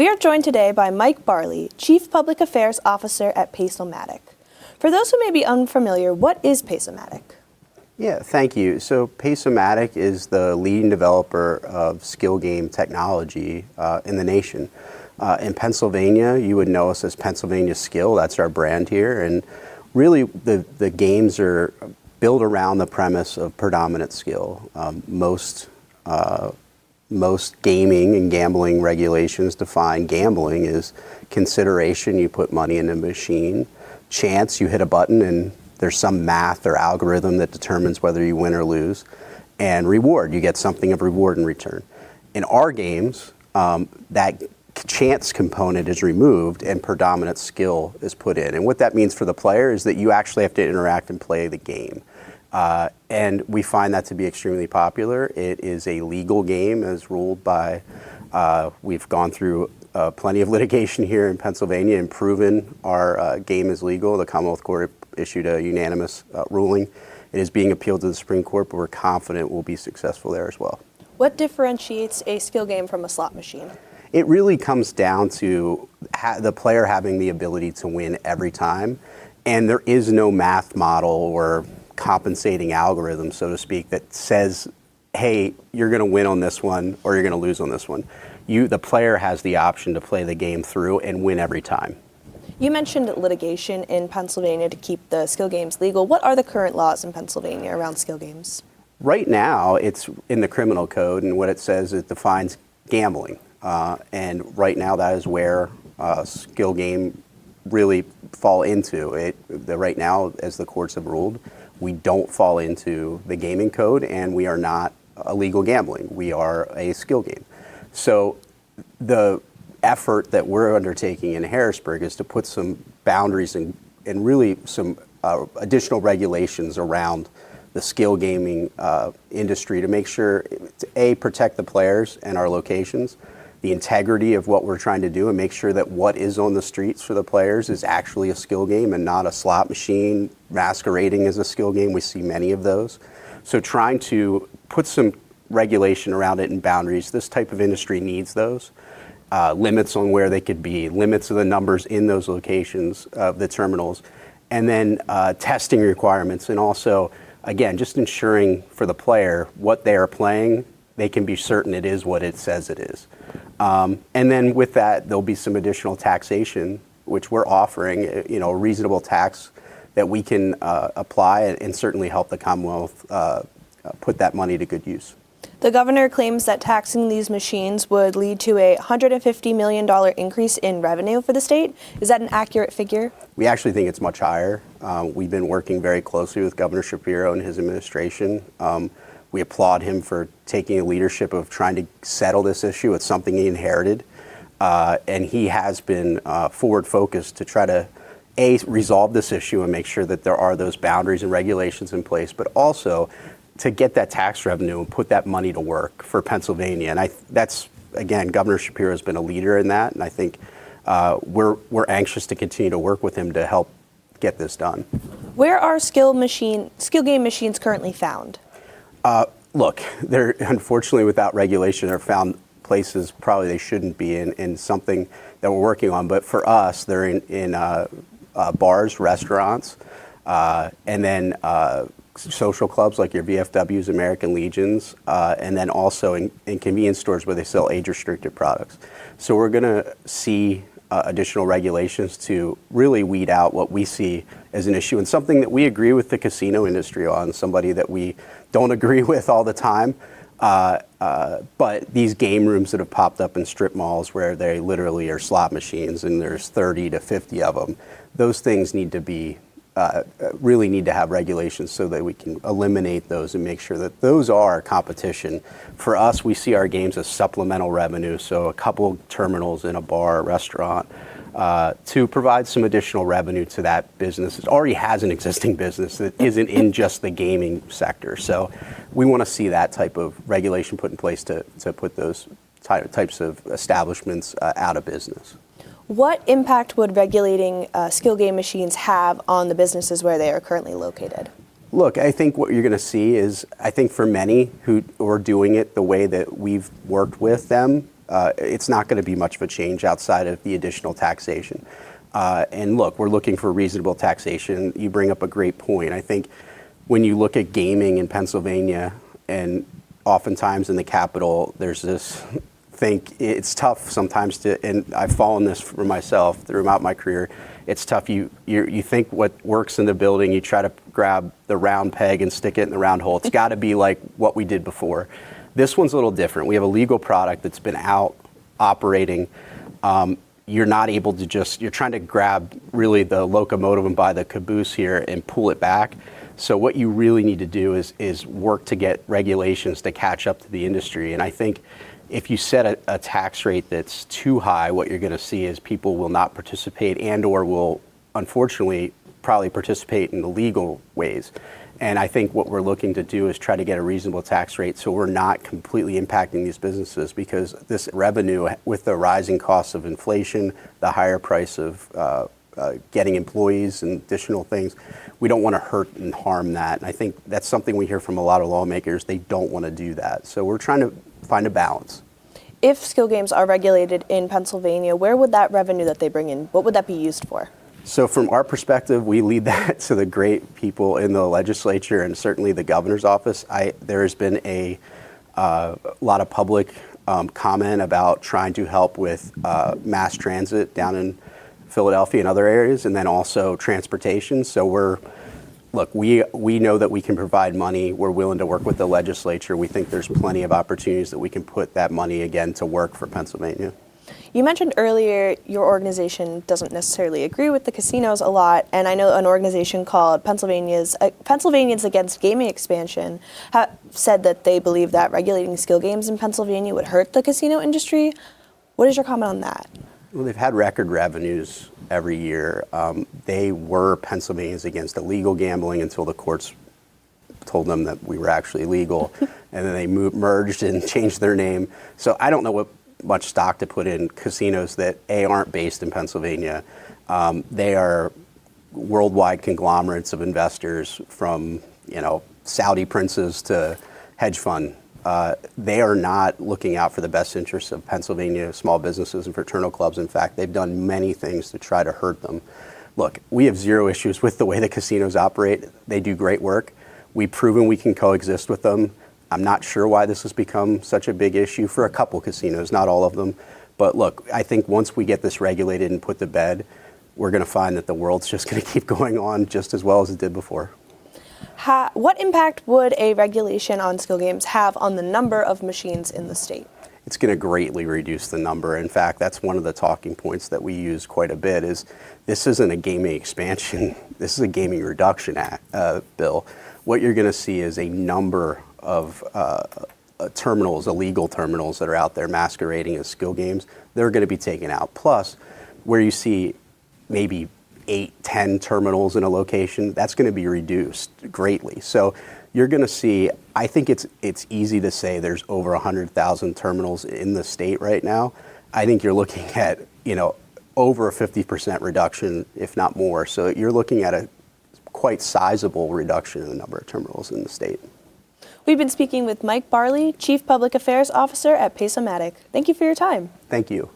We are joined today by Mike Barley, Chief Public Affairs Officer at Pace O Matic. For those who may be unfamiliar, what is Pace O Matic? Yeah, thank you. So Pace O Matic is the leading developer of skill game technology in the nation. In Pennsylvania, you would know us as Pennsylvania Skill. That's our brand here. And really, the games are built around the premise of predominant skill. Most gaming and gambling regulations define gambling as consideration. You put money in a machine. Chance, you hit a button and there's some math or algorithm that determines whether you win or lose. And reward, you get something of reward in return. In our games, that chance component is removed and predominant skill is put in. And what that means for the player is that you actually have to interact and play the game. And we find that to be extremely popular. It is a legal game as ruled by, we've gone through plenty of litigation here in Pennsylvania and proven our game is legal. The Commonwealth Court issued a unanimous ruling. It is being appealed to the Supreme Court, but we're confident we'll be successful there as well. What differentiates a skill game from a slot machine? It really comes down to the player having the ability to win every time, and there is no math model or compensating algorithm, so to speak, that says, hey, you're going to win on this one or you're going to lose on this one. The player has the option to play the game through and win every time. You mentioned litigation in Pennsylvania to keep the skill games legal. What are the current laws in Pennsylvania around skill games? Right now, it's in the criminal code, and what it says, it defines gambling. And right now, that is where skill game really fall into it. Right now, as the courts have ruled, we don't fall into the gaming code, and we are not illegal gambling. We are a skill game. So the effort that we're undertaking in Harrisburg is to put some boundaries and really some additional regulations around the skill gaming industry to make sure to A, protect the players and our locations, the integrity of what we're trying to do, and make sure that what is on the streets for the players is actually a skill game and not a slot machine masquerading as a skill game. We see many of those. So trying to put some regulation around it and boundaries. This type of industry needs those. Limits on where they could be, limits of the numbers in those locations, the terminals, and then testing requirements, and also, again, just ensuring for the player what they are playing, they can be certain it is what it says it is. And then with that, there'll be some additional taxation, which we're offering, a reasonable tax that we can apply and certainly help the Commonwealth put that money to good use. The governor claims that taxing these machines would lead to a $150 million increase in revenue for the state. Is that an accurate figure? We actually think it's much higher. We've been working very closely with Governor Shapiro and his administration. We applaud him for taking a leadership of trying to settle this issue. It's something he inherited. And he has been forward-focused to try to, A, resolve this issue and make sure that there are those boundaries and regulations in place, but also to get that tax revenue and put that money to work for Pennsylvania. And that's, again, Governor Shapiro has been a leader in that, and I think we're anxious to continue to work with him to help get this done. Where are skill game machines currently found? Look, they're unfortunately without regulation. They're found places probably they shouldn't be in something that we're working on. But for us, they're in bars, restaurants, and then social clubs like your VFWs, American Legions, and then also in convenience stores where they sell age-restricted products. So we're going to see additional regulations to really weed out what we see as an issue and something that we agree with the casino industry on, somebody that we don't agree with all the time. But these game rooms that have popped up in strip malls where they literally are slot machines and there's 30 to 50 of them, those things need to be really need to have regulations so that we can eliminate those and make sure that those are competition. For us, we see our games as supplemental revenue, so a couple terminals in a bar or restaurant to provide some additional revenue to that business. It already has an existing business that isn't in just the gaming sector. So we want to see that type of regulation put in place to put those types of establishments out of business. What impact would regulating skill game machines have on the businesses where they are currently located? Look, I think what you're going to see is, I think for many who are doing it the way that we've worked with them, it's not going to be much of a change outside of the additional taxation. And look, we're looking for reasonable taxation. You bring up a great point. I think when you look at gaming in Pennsylvania, and oftentimes in the capital, there's this think it's tough sometimes to, and I've fallen this for myself throughout my career. It's tough. You think what works in the building, you try to grab the round peg and stick it in the round hole. It's got to be like what we did before. This one's a little different. We have a legal product that's been out operating. You're not able to just, you're trying to grab really the locomotive and by the caboose here and pull it back. So what you really need to do is work to get regulations to catch up to the industry. And I think if you set a tax rate that's too high, what you're going to see is people will not participate and or will, unfortunately, probably participate in illegal ways. And I think what we're looking to do is try to get a reasonable tax rate so we're not completely impacting these businesses, because this revenue, with the rising costs of inflation, the higher price of getting employees and additional things, we don't want to hurt and harm that. And I think that's something we hear from a lot of lawmakers. They don't want to do that. So we're trying to find a balance. If skill games are regulated in Pennsylvania, where would that revenue that they bring in, what would that be used for? So from our perspective, we lead that to the great people in the legislature and certainly the governor's office. There has been a lot of public comment about trying to help with mass transit down in Philadelphia and other areas, and then also transportation. So we know that we can provide money. We're willing to work with the legislature. We think there's plenty of opportunities that we can put that money again to work for Pennsylvania. You mentioned earlier your organization doesn't necessarily agree with the casinos a lot, and I know an organization called Pennsylvanians Against Gaming Expansion said that they believe that regulating skill games in Pennsylvania would hurt the casino industry. What is your comment on that? Well, they've had record revenues every year. They were Pennsylvanians Against Illegal Gambling until the courts told them that we were actually legal, and then they merged and changed their name. So I don't know what much stock to put in casinos that aren't based in Pennsylvania. They are worldwide conglomerates of investors, from Saudi princes to hedge fund. They are not looking out for the best interests of Pennsylvania small businesses and fraternal clubs. In fact, they've done many things to try to hurt them. Look, we have zero issues with the way the casinos operate. They do great work. We've proven we can coexist with them. I'm not sure why this has become such a big issue for a couple casinos, not all of them. But look, I think once we get this regulated and put to bed, we're going to find that the world's just going to keep going on just as well as it did before. What impact would a regulation on skill games have on the number of machines in the state? It's going to greatly reduce the number. In fact, that's one of the talking points that we use quite a bit. Is this isn't a gaming expansion, this is a gaming reduction bill. What you're going to see is a number of terminals, illegal terminals that are out there masquerading as skill games. They're going to be taken out. Plus, where you see maybe 8-10 terminals in a location, that's going to be reduced greatly. So you're going to see, I think it's easy to say there's over 100,000 terminals in the state right now. I think you're looking at, over a 50% reduction, if not more. So you're looking at a quite sizable reduction in the number of terminals in the state. We've been speaking with Mike Barley, Chief Public Affairs Officer at Pace O Matic. Thank you for your time. Thank you.